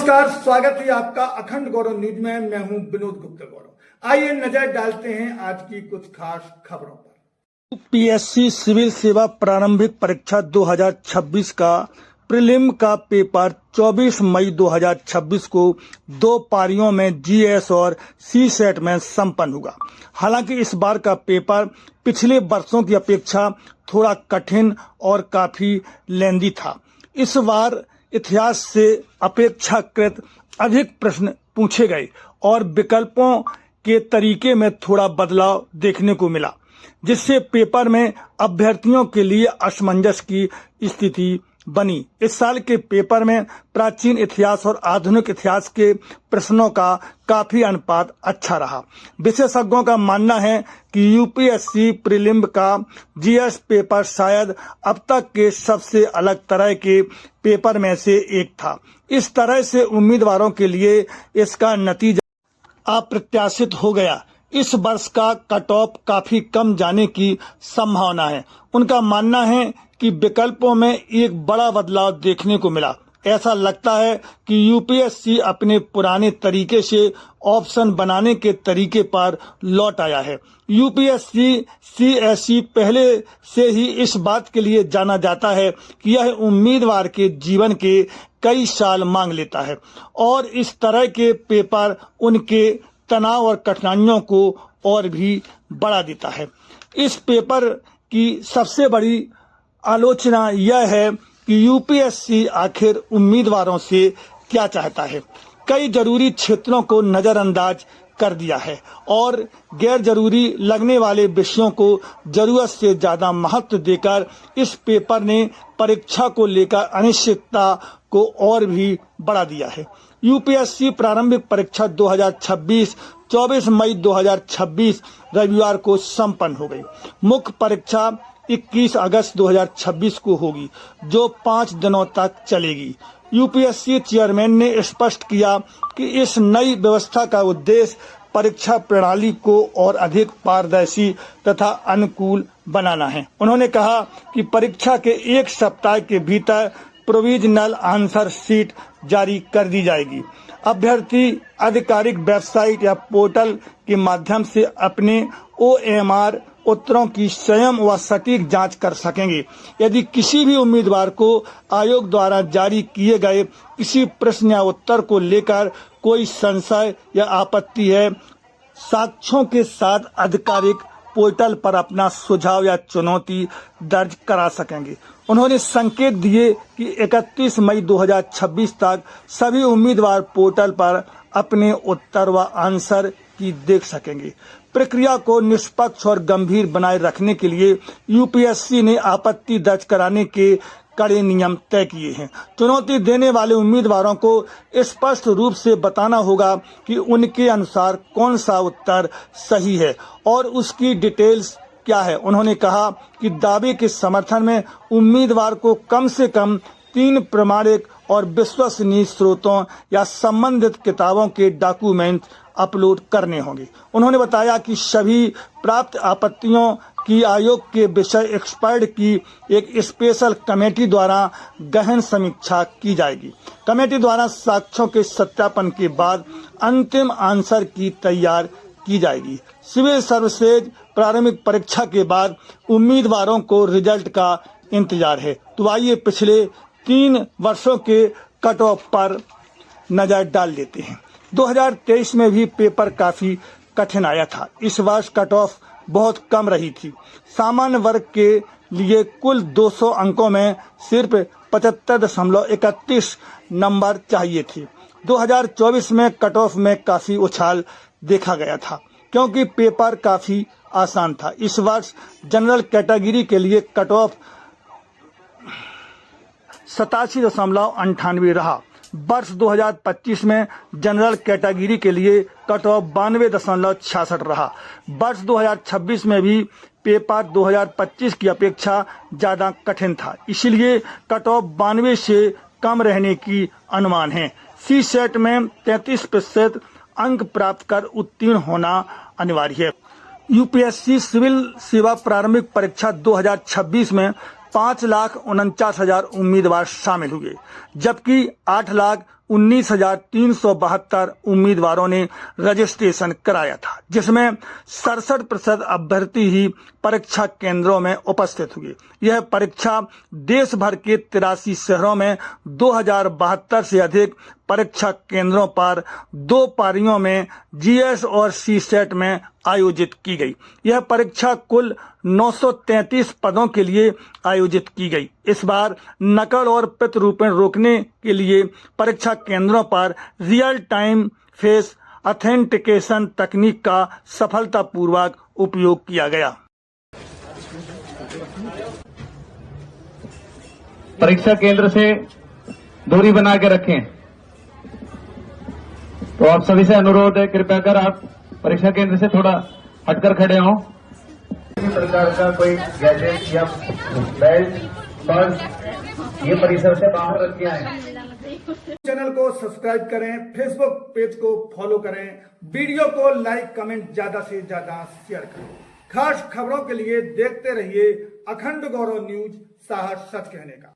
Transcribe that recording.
नमस्कार, स्वागत है आपका अखंड गौरव न्यूज में। मैं हूं विनोद गुप्ता गौरव। आइए नजर डालते हैं आज की कुछ खास खबरों पर। यूपीएससी सिविल सेवा प्रारंभिक परीक्षा 2026 का प्रीलिम का पेपर 24 मई 2026 को 2 पारियों में जीएस और सी सेट में संपन्न हुआ। हालांकि इस बार का पेपर पिछले वर्षों की अपेक्षा थोड़ा कठिन और काफी लेंदी था। इस बार इतिहास से अपेक्षाकृत अधिक प्रश्न पूछे गए और विकल्पों के तरीके में थोड़ा बदलाव देखने को मिला, जिससे पेपर में अभ्यर्थियों के लिए असमंजस की स्थिति बनी। इस साल के पेपर में प्राचीन इतिहास और आधुनिक इतिहास के प्रश्नों का काफी अनुपात अच्छा रहा। विशेषज्ञों का मानना है कि यूपीएससी प्रीलिम का जीएस पेपर शायद अब तक के सबसे अलग तरह के पेपर में से एक था। इस तरह से उम्मीदवारों के लिए इसका नतीजा अप्रत्याशित हो गया। इस वर्ष का कट ऑफ काफी कम जाने की संभावना है। उनका मानना है कि विकल्पों में एक बड़ा बदलाव देखने को मिला। ऐसा लगता है कि यूपीएससी अपने पुराने तरीके से ऑप्शन बनाने के तरीके पर लौट आया है। यूपीएससी सीएसई पहले से ही इस बात के लिए जाना जाता है कि यह उम्मीदवार के जीवन के कई साल मांग लेता है और इस तरह के पेपर उनके तनाव और कठिनाइयों को और भी बढ़ा देता है। इस पेपर की सबसे बड़ी आलोचना यह है कि यूपीएससी आखिर उम्मीदवारों से क्या चाहता है। कई जरूरी क्षेत्रों को नजरअंदाज कर दिया है और गैर जरूरी लगने वाले विषयों को जरूरत से ज्यादा महत्व देकर इस पेपर ने परीक्षा को लेकर अनिश्चितता को और भी बढ़ा दिया है। यूपीएससी प्रारंभिक परीक्षा 2026 24 मई 2026 रविवार को संपन्न हो गई। मुख्य परीक्षा 21 अगस्त 2026 को होगी, जो 5 दिनों तक चलेगी। यूपीएससी चेयरमैन ने स्पष्ट किया कि इस नई व्यवस्था का उद्देश्य परीक्षा प्रणाली को और अधिक पारदर्शी तथा अनुकूल बनाना है। उन्होंने कहा कि परीक्षा के 1 सप्ताह के भीतर प्रोविजनल आंसर शीट जारी कर दी जाएगी। अभ्यर्थी आधिकारिक वेबसाइट या पोर्टल के माध्यम से अपने ओएमआर उत्तरों की स्वयं व सटीक जांच कर सकेंगे। यदि किसी भी उम्मीदवार को आयोग द्वारा जारी किए गए किसी प्रश्न या उत्तर को लेकर कोई संशय या आपत्ति है, साक्ष्यों के साथ आधिकारिक पोर्टल पर अपना सुझाव या चुनौती दर्ज करा सकेंगे। उन्होंने संकेत दिए कि 31 मई 2026 तक सभी उम्मीदवार पोर्टल पर अपने उत्तर व आंसर की देख सकेंगे। प्रक्रिया को निष्पक्ष और गंभीर बनाए रखने के लिए यूपीएससी ने आपत्ति दर्ज कराने के कड़े नियम तय किए हैं। चुनौती देने वाले उम्मीदवारों को स्पष्ट रूप से बताना होगा कि उनके अनुसार कौन सा उत्तर सही है और उसकी डिटेल्स क्या है। उन्होंने कहा कि दावे के समर्थन में उम्मीदवार को कम से कम 3 प्रमाणिक और विश्वसनीय स्रोतों या संबंधित किताबों के डॉक्यूमेंट अपलोड करने होंगे। उन्होंने बताया कि सभी प्राप्त आपत्तियों की आयोग के विषय एक्सपर्ट की एक स्पेशल कमेटी द्वारा गहन समीक्षा की जाएगी। कमेटी द्वारा साक्ष्यों के सत्यापन के बाद अंतिम आंसर की तैयार की जाएगी। सिविल सर्विसेज प्रारंभिक परीक्षा के बाद उम्मीदवारों को रिजल्ट का इंतजार है। तो आइए पिछले 3 वर्षों के कट ऑफ पर नजर डाल लेते हैं। 2023 में भी पेपर काफी कठिन आया था। इस वर्ष कट ऑफ बहुत कम रही थी। सामान्य वर्ग के लिए कुल 200 अंकों में सिर्फ 75.31 नंबर चाहिए थे। 2024 में कट ऑफ में काफी उछाल देखा गया था क्योंकि पेपर काफी आसान था। इस वर्ष जनरल कैटेगरी के लिए कट ऑफ 87.98 रहा। वर्ष 2025 में जनरल कैटेगरी के लिए कट ऑफ 92.66 रहा। वर्ष 2026 में भी पेपर 2025 की अपेक्षा ज्यादा कठिन था, इसलिए कट ऑफ 92 से कम रहने की अनुमान है। सी सेट में 33% अंक प्राप्त कर उत्तीर्ण होना अनिवार्य है। यूपीएससी सिविल सेवा प्रारंभिक परीक्षा 2026 में 5,49,000 उम्मीदवार शामिल हुए, जबकि 19,372 उम्मीदवारों ने रजिस्ट्रेशन कराया था, जिसमें 67% अभ्यर्थी ही परीक्षा केंद्रों में उपस्थित हुए। यह परीक्षा देश भर के 83 शहरों में 2072 से अधिक परीक्षा केंद्रों पर 2 पारियों में जीएस और सी सेट में आयोजित की गई। यह परीक्षा कुल 933 पदों के लिए आयोजित की गई। इस बार नकल और प्रतिरूपण रोकने के लिए परीक्षा केंद्रों पर रियल टाइम फेस ऑथेंटिकेशन तकनीक का सफलतापूर्वक उपयोग किया गया। परीक्षा केंद्र से दूरी बना के रखें। तो आप सभी से अनुरोध है, कृपया कर आप परीक्षा केंद्र से थोड़ा हटकर खड़े हों। किसी प्रकार का कोई गैजेट या बेल्ट पर्स ये परिसर से बाहर रख के आए। चैनल को सब्सक्राइब करें, फेसबुक पेज को फॉलो करें, वीडियो को लाइक कमेंट ज्यादा से ज्यादा शेयर करें। खास खबरों के लिए देखते रहिए अखंड गौरव न्यूज, साहस सच कहने का।